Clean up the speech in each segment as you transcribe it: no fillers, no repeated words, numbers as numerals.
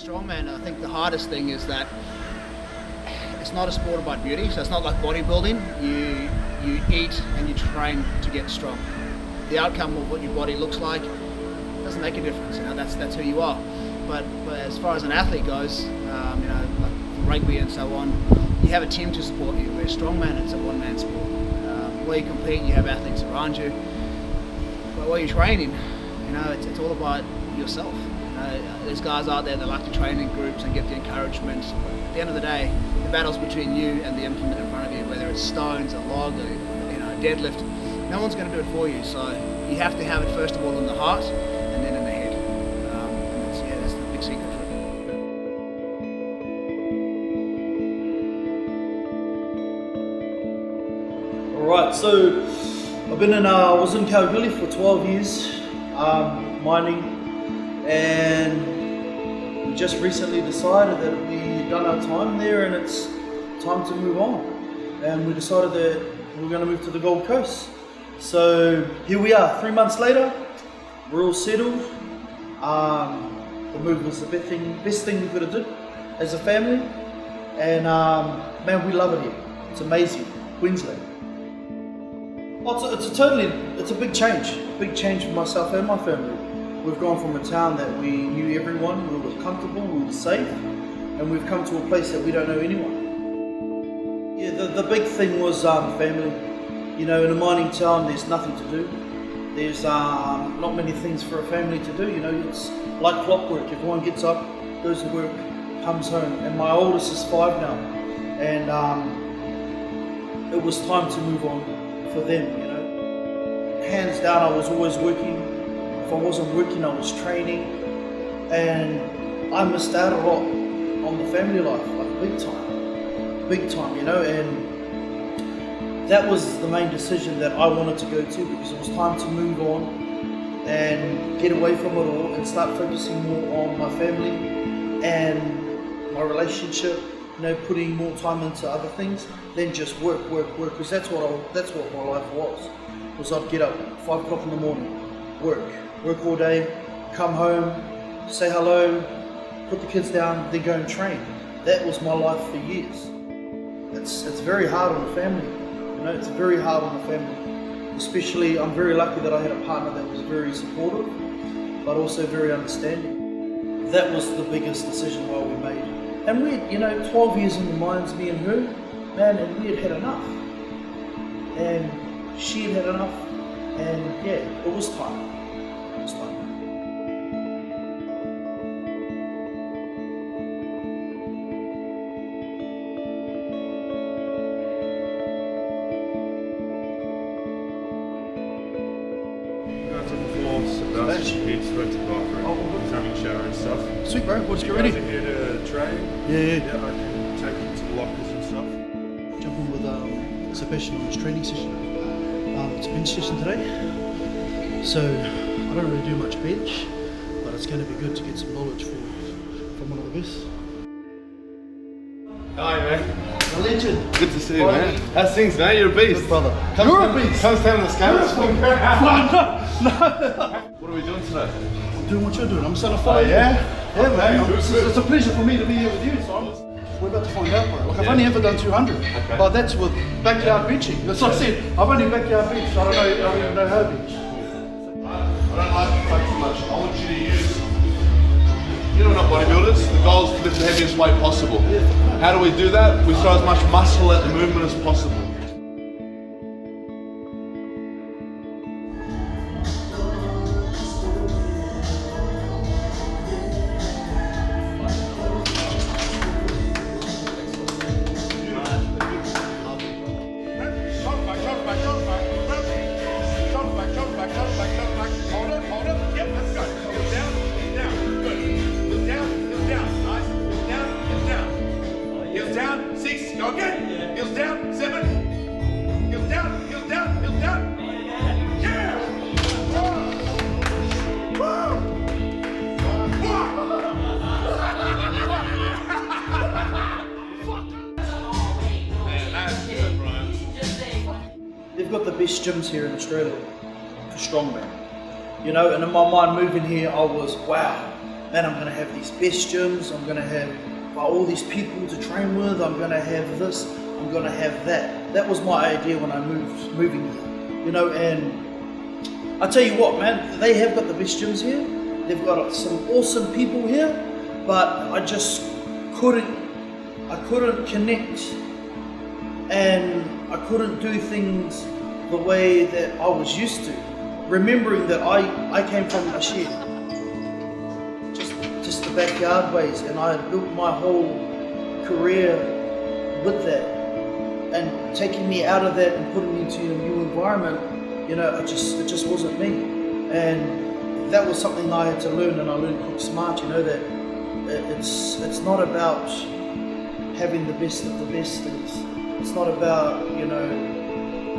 Strongman, I think the hardest thing is that it's not a sport about beauty, so it's not like bodybuilding. You eat and you train to get strong. The outcome of what your body looks like doesn't make a difference. You know, that's who you are. But as far as an athlete goes, you know, like rugby and so on, you have a team to support you. Where Strongman, it's a one-man sport. Where you compete, you have athletes around you. But while you're training, you know, it's all about yourself. There's guys out there that like to train in groups and get the encouragement. But at the end of the day, the battle's between you and the implement in front of you, whether it's stones, a log, or, you know, a deadlift. No one's going to do it for you. So you have to have it first of all in the heart and then in the head. And that's the big secret for it. Alright, so I was in Kalgoorlie for 12 years, mining. And we just recently decided that we'd done our time there and it's time to move on. And we decided that we were going to move to the Gold Coast. So here we are, 3 months later, we're all settled. The move was the best thing we could have did as a family. And man, we love it here. It's amazing, Queensland. Well, it's a big change for myself and my family. We've gone from a town that we knew everyone, we were comfortable, we were safe, and we've come to a place that we don't know anyone. Yeah, the big thing was family. You know, in a mining town, there's nothing to do. There's not many things for a family to do. You know, it's like clockwork. Everyone gets up, goes to work, comes home. And my oldest is 5 now, and it was time to move on for them. You know, hands down, I was always working. If I wasn't working, I was training, and I missed out a lot on the family life, like big time, you know, and that was the main decision that I wanted to go to, because it was time to move on and get away from it all and start focusing more on my family and my relationship, you know, putting more time into other things than just work, because that's what my life was I'd get up 5 o'clock in the morning, work all day, come home, say hello, put the kids down, then go and train. That was my life for years. It's very hard on the family, you know, it's very hard on the family. Especially, I'm very lucky that I had a partner that was very supportive, but also very understanding. That was the biggest decision we made. And we, you know, 12 years in the mines, me and her, man, and we had enough. And she had had enough, and yeah, it was time. He's went to Gopro. He's having a shower and stuff. Sweet, bro. Let's get ready. You guys are here to train? Yeah. I can take you to the lockers and stuff. Jump in with Sebastian on his training session. It's a bench session today. So I don't really do much bench, but it's going to be good to get some knowledge from one of the best. Hi, man. A legend. Good to see you, man. How's things, man? You're a beast. Good brother. You're a beast. Come stand on the scales. No. What are we doing today? I'm doing what you're doing. I'm just going to follow you. Yeah, man. It's a pleasure for me to be here with you. So we're about to find out, bro. Like, I've only ever done 200, but that's with backyard benching. That's what I said. I've only backyard bench. I don't even know how to bench. I don't like to take too much. I want you to use. You know, we're not bodybuilders. The goal is to lift the heaviest weight possible. How do we do that? We throw as much muscle at the movement as possible. They've got the best gyms here in Australia for strongman. You know, and in my mind moving here, I was, wow, man, I'm going to have these best gyms, I'm going to have all these people to train with, I'm going to have this, I'm going to have that. That was my idea when I moving here, you know. And I tell you what, man, they have got the best gyms here. They've got some awesome people here, but I just couldn't connect, and I couldn't do things the way that I was used to. Remembering that I came from a shed, just the backyard ways, and I had built my whole career with that. And taking me out of that and putting me into a new environment, you know, it just wasn't me. And that was something I had to learn, and I learned quick smart, you know, that it's not about having the best of the best things. It's not about, you know,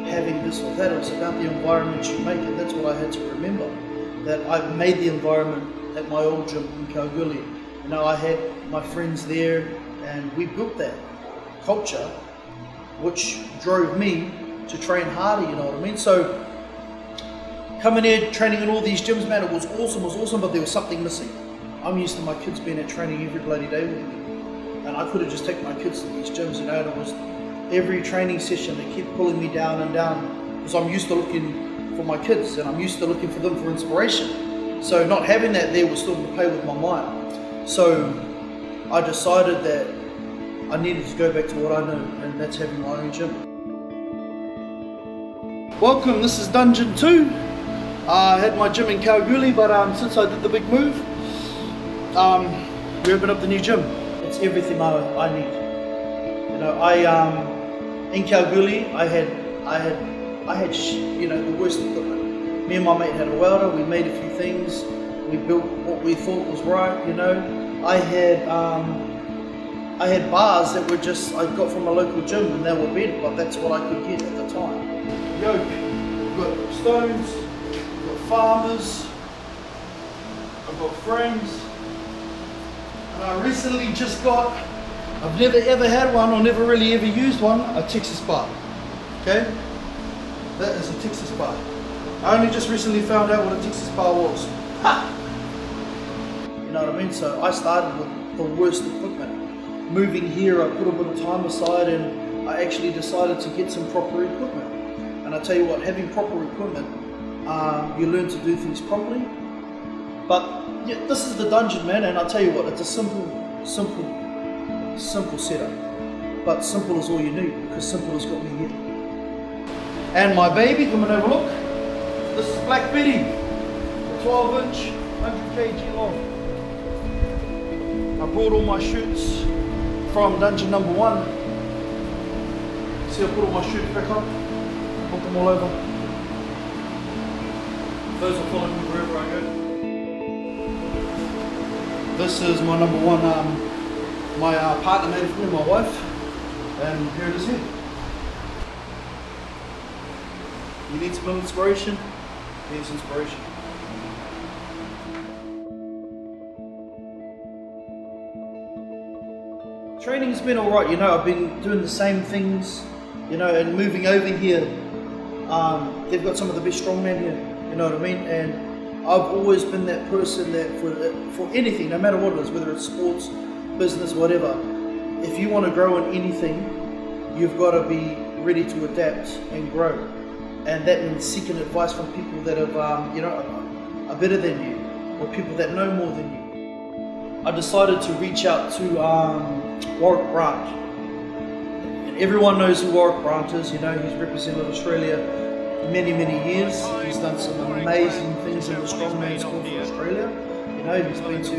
having this or that. It's about the environment you make, and that's what I had to remember. That I made the environment at my old gym in Kalgoorlie. You know, I had my friends there, and we built that culture, which drove me to train harder, you know what I mean? So coming here, training in all these gyms, man, it was awesome, but there was something missing. I'm used to my kids being at training every bloody day with me. And I could have just taken my kids to these gyms, you know, and it was every training session they kept pulling me down and down, because I'm used to looking for my kids, and I'm used to looking for them for inspiration. So not having that there was starting to play with my mind. So I decided that I needed to go back to what I know, and that's having my own gym. Welcome, this is Dungeon 2. I had my gym in Kalgoorlie, but since I did the big move, we opened up the new gym. It's everything I need. You know, in Kalgoorlie, I had you know, the worst equipment. Me and my mate had a welder. We made a few things. We built what we thought was right. You know, I had bars that were just I got from a local gym, and they were bent, but that's what I could get at the time. Yoke, we've got stones, we've got farmers, I've got frames, and I recently just got, I've never ever had one or never really ever used one, a Texas bar. Okay, that is a Texas bar. I only just recently found out what a Texas bar was. Ha! You know what I mean? So I started with the worst equipment. Moving here, I put a bit of time aside, and I actually decided to get some proper equipment. And I tell you what, having proper equipment, you learn to do things properly. But yeah, this is the dungeon, man, and I tell you what, it's a simple setup. But simple is all you need, because simple has got me here. And my baby, come and have a look. This is Black Betty, a 12-inch, 100 kg long. I brought all my shoots from dungeon number 1. See, I put all my shoots back on, put them all over. Those will follow me wherever I go. This is my number 1, my partner made it for me, my wife, and here it is here. You need some inspiration? Here's inspiration. Training's been alright, you know, I've been doing the same things, you know, and moving over here, they've got some of the best strongmen here, you know what I mean, and I've always been that person that for anything, no matter what it is, whether it's sports, business, whatever, if you want to grow in anything, you've got to be ready to adapt and grow, and that means seeking advice from people that have, you know, are better than you, or people that know more than you. I decided to reach out to Warwick Brandt. And everyone knows who Warwick Brandt is, you know, he's represented Australia many years. He's done some amazing things in the strongman sport for Australia. You know, he's been to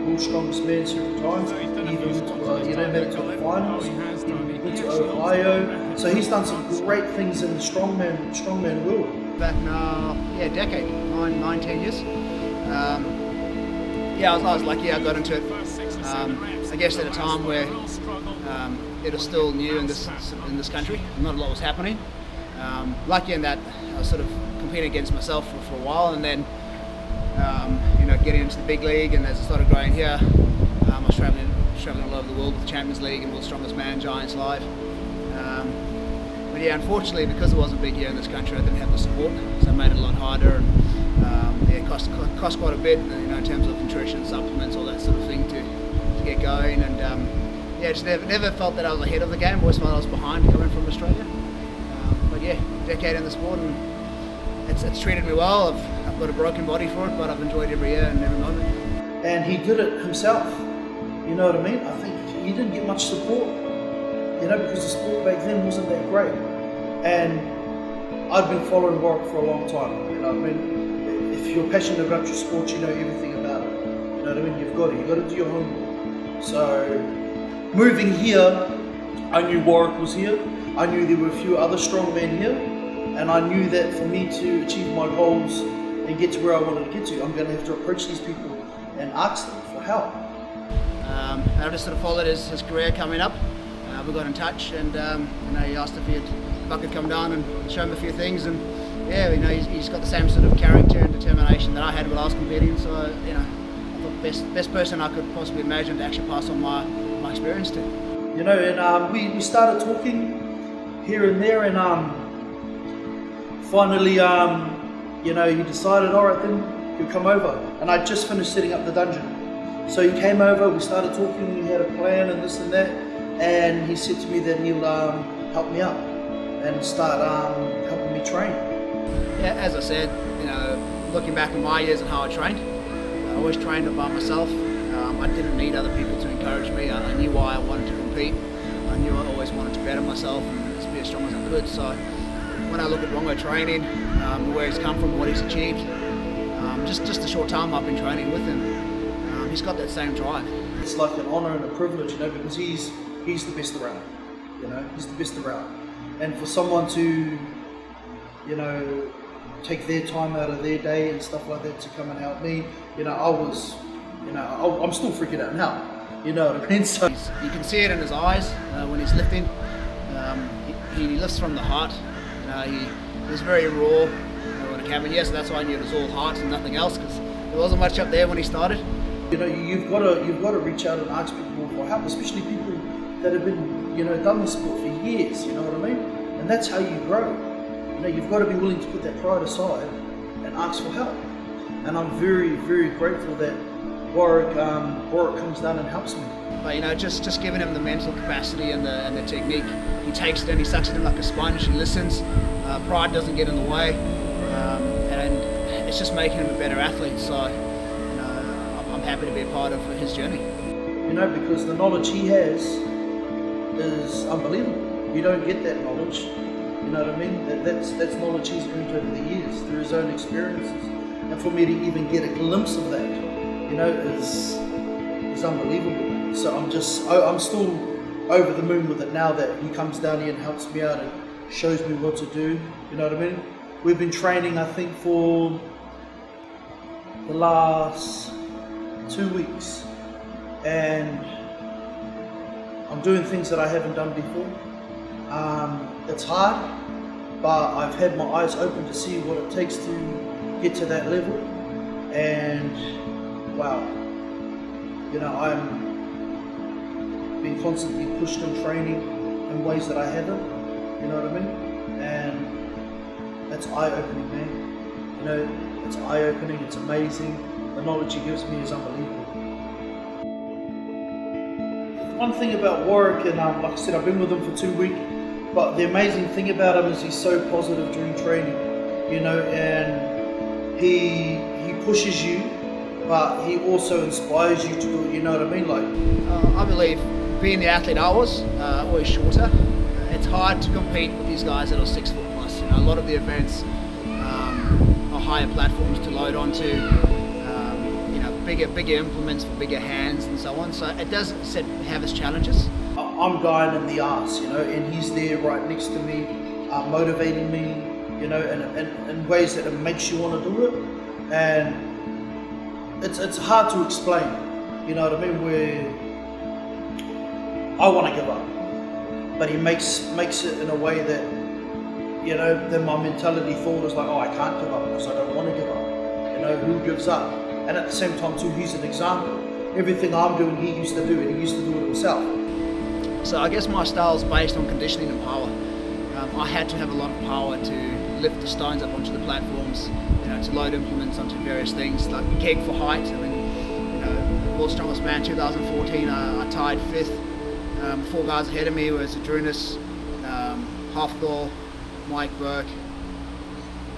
World Strongest Man several times. He even went to, you know, made it to the finals. He went to Ohio. So he's done some great things in the strongman world. Back now, yeah, a decade, 9-10 years. Yeah, I was lucky. I got into it. I guess at a time where it was still new in this country. Not a lot was happening. Lucky in that I was sort of competing against myself for a while, and then you know, getting into the big league. And as I started growing here, I was traveling all over the world with the Champions League and World's Strongest Man, Giants Live. But yeah, unfortunately, because it wasn't big here in this country, I didn't have the support, so it made it a lot harder, and yeah, it cost quite a bit, in terms of nutrition, supplements, all that sort of thing to get going. And yeah, just never felt that I was ahead of the game. Always felt I was behind coming from Australia. But yeah, decade in the sport, and it's treated me well. I've got a broken body for it, but I've enjoyed every year and every moment. And he did it himself. You know what I mean? I think he didn't get much support. Because the sport back then wasn't that great. And I've been following Warwick for a long time. If you're passionate about your sport, you know everything about it. You know what I mean? You've got to do your homework. So, moving here, I knew Warwick was here. I knew there were a few other strongmen here. And I knew that for me to achieve my goals and get to where I wanted to get to, I'm going to have to approach these people and ask them for help. I just sort of followed his career coming up. We got in touch, and he asked if I could come down and show him a few things, and yeah, he's got the same sort of character and determination that I had when I was competing. So I thought best person I could possibly imagine to actually pass on my experience to. And we started talking here and there, and finally, he decided, all right, then he'll come over, and I just finished setting up the dungeon. So he came over, we started talking, we had a plan and this and that. And he said to me that he'll help me out and start helping me train. Yeah, as I said, looking back at my years and how I trained, I always trained by myself. I didn't need other people to encourage me. I knew why I wanted to compete. I knew I always wanted to better myself and just be as strong as I could. So when I look at Rongo training, where he's come from, what he's achieved, just the short time I've been training with him, he's got that same drive. It's like an honour and a privilege, because he's the best around, he's the best around. And for someone to, take their time out of their day and stuff like that to come and help me, I'm still freaking out now, you know what I mean? So you can see it in his eyes when he's lifting. He lifts from the heart. He's very raw in a cabin. Yes, that's why I knew it was all heart and nothing else, because there wasn't much up there when he started. You've got to reach out and ask people for help, especially people that have been, done the sport for years, you know what I mean? And that's how you grow. You've got to be willing to put that pride aside and ask for help. And I'm very, very grateful that Warwick comes down and helps me. But just giving him the mental capacity and the technique, he takes it and he sucks it in like a sponge. He listens. Pride doesn't get in the way, and it's just making him a better athlete. So I'm happy to be a part of his journey. Because the knowledge he has is unbelievable. You don't get that knowledge. You know what I mean? That's knowledge he's earned over the years through his own experiences. And for me to even get a glimpse of that, is unbelievable. So I'm still over the moon with it now that he comes down here and helps me out and shows me what to do. You know what I mean? We've been training, I think, for the last 2 weeks, and I'm doing things that I haven't done before. It's hard, but I've had my eyes open to see what it takes to get to that level, and wow, I'm being constantly pushed in training in ways that I haven't, you know what I mean? And that's eye-opening, man. It's eye-opening, it's amazing. The knowledge he gives me is unbelievable. One thing about Warwick, and like I said, I've been with him for 2 weeks, but the amazing thing about him is he's so positive during training, and he pushes you, but he also inspires you to do it, you know what I mean? I believe being the athlete I was, always shorter, it's hard to compete with these guys that are 6 foot plus. A lot of the events are higher platforms to load onto, bigger implements for bigger hands and so on. So it does have its challenges. I'm dying in the arse, and he's there right next to me, motivating me, in ways that it makes you want to do it. And it's hard to explain, you know what I mean, where I want to give up, but he makes it in a way that, then my mentality thought is like, oh, I can't give up because I don't want to give up. Who gives up? And at the same time too, he's an example. Everything I'm doing, he used to do it. He used to do it himself. So I guess my style is based on conditioning and power. I had to have a lot of power to lift the stones up onto the platforms, you know, to load implements onto various things, like keg for height. I mean, you know, World's Strongest Man 2014, I tied 5th. 4 guys ahead of me was Adrunas, Halfthor, Mike Burke,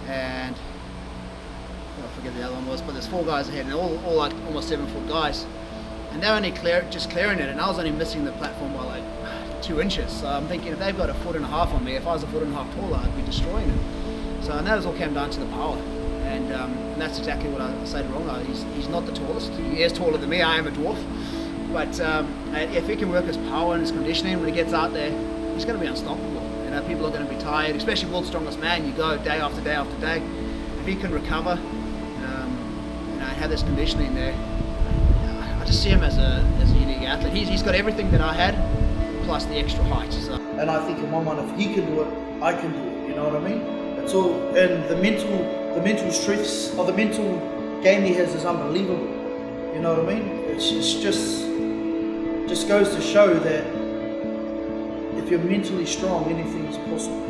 and I forget the other one was, but there's 4 guys ahead, and all like almost 7-foot guys, and they're only just clearing it, and I was only missing the platform by like 2 inches. So I'm thinking, if they've got 1.5 foot on me, if I was 1.5 foot taller, I'd be destroying them. So, and that all came down to the power, and that's exactly what I say to Rongo. He's not the tallest. He is taller than me. I am a dwarf, but if he can work his power and his conditioning when he gets out there, he's going to be unstoppable. You know, people are going to be tired, especially World's Strongest Man. You go day after day after day. If he can recover, you know, and have this conditioning there, I just see him as a unique athlete. He's got everything that I had, plus the extra height. So. And I think in my mind, if he can do it, I can do it. You know what I mean? It's all, and the mental strengths or the mental game he has is unbelievable. You know what I mean? It's just goes to show that if you're mentally strong, anything is possible,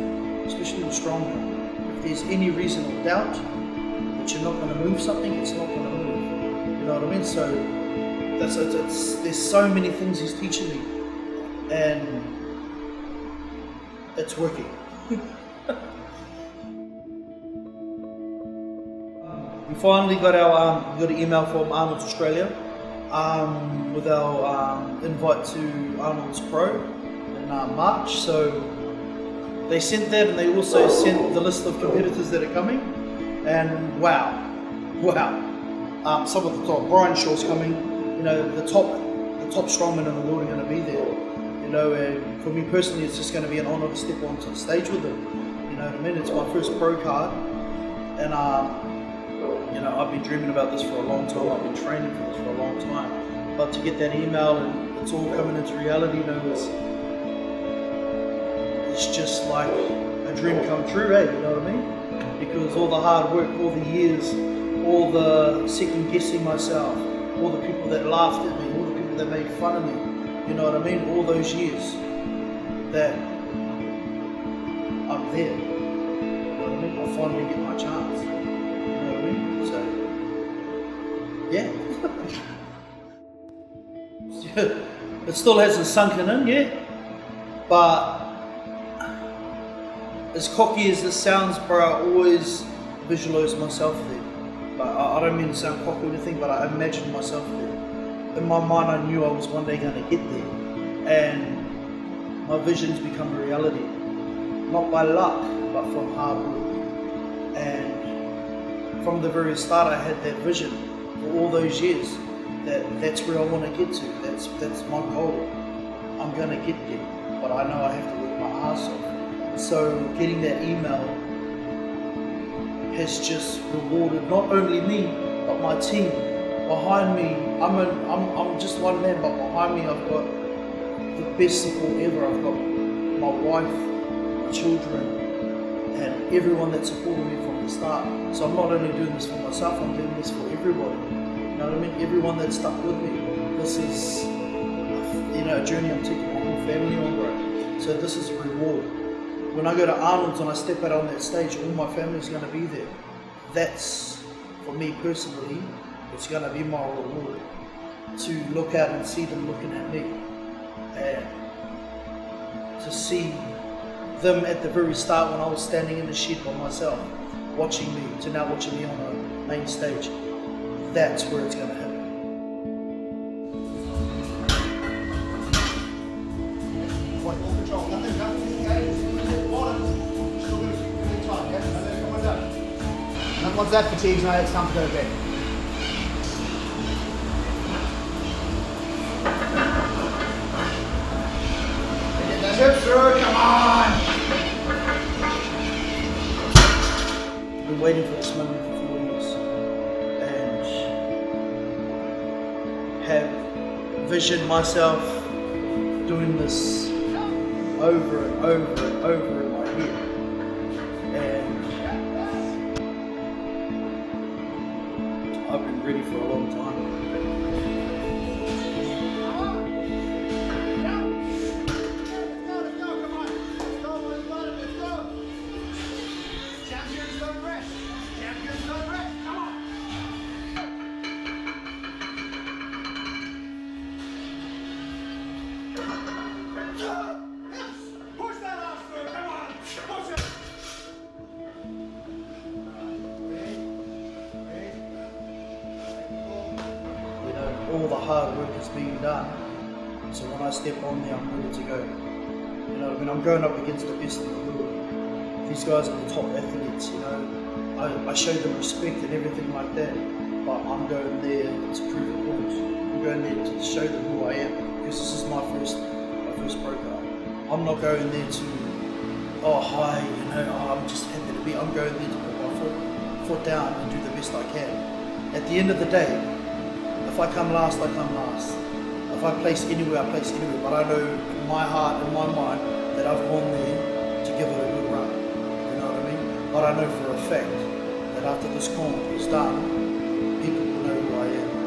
especially with Strongman. If there's any reason or doubt that you're not going to move something, it's not going to move. You know what I mean? So there's so many things he's teaching me, and it's working. We finally got an email from Arnold Australia with our invite to Arnold's Pro in March. So they sent that, and they also sent the list of competitors that are coming. And wow, some of the top. Brian Shaw's coming. You know, the top strongmen in the world are going to be there. You know, and for me personally, it's just going to be an honour to step onto the stage with them. You know what I mean? It's my first pro card, and you know, I've been dreaming about this for a long time. I've been training for this for a long time. But to get that email and it's all coming into reality, you know, it's just like a dream come true, eh? You know what I mean? Because all the hard work, all the years, all the second guessing myself, all the people that laughed at me, all the people that made fun of me, you know what I mean? All those years that I'm there. You know what I mean? I finally get my chance. So, yeah. It still hasn't sunken in yet, but as cocky as this sounds, bro, I always visualize myself there. Like, I don't mean to sound cocky or anything, but I imagined myself there. In my mind, I knew I was one day going to get there, and my visions become a reality. Not by luck, but from hard work. And from the very start, I had that vision for all those years. That's where I want to get to. That's my goal. I'm gonna get there, but I know I have to work my ass off. So getting that email has just rewarded not only me, but my team behind me. I'm just one man, but behind me I've got the best support ever. I've got my wife, my children, and everyone that supported me from the start. So I'm not only doing this for myself, I'm doing this for everybody. You know what I mean? Everyone that stuck with me. This is, you know, a journey I'm taking my whole family on, bro. So this is a reward. When I go to Arnold's and I step out on that stage, all my family's going to be there. That's, for me personally, it's going to be my reward. To look out and see them looking at me. And to see them at the very start when I was standing in the shed by myself, watching me, to now watching me on a main stage. That's where it's going to happen. Once that fatigue's now, it's time to go to bed. Get those hips through, come on! I've been waiting for this moment for 4 years, and have visioned myself doing this over and over and over in my head. And I've been ready for a long time. don't rest. Champions don't rest. Come on. Push that ass through. Come on. Push it. You know, all the hard work is being done. So when I step on there, I'm ready to go. You know, when I'm going up against the best in the world, these guys are the top athletes, you know. I show them respect and everything like that, but I'm going there to prove a point. I'm going there to show them who I am, because this is my first pro card. I'm not going there to, oh hi, you know, I'm just happy to be. I'm going there to put my foot down and do the best I can. At the end of the day, if I come last, I come last. If I place anywhere, I place anywhere. But I know in my heart and my mind that I've gone there to give it a good run. You know what I mean? But I know for a fact that after this comp is done, people will know who I am.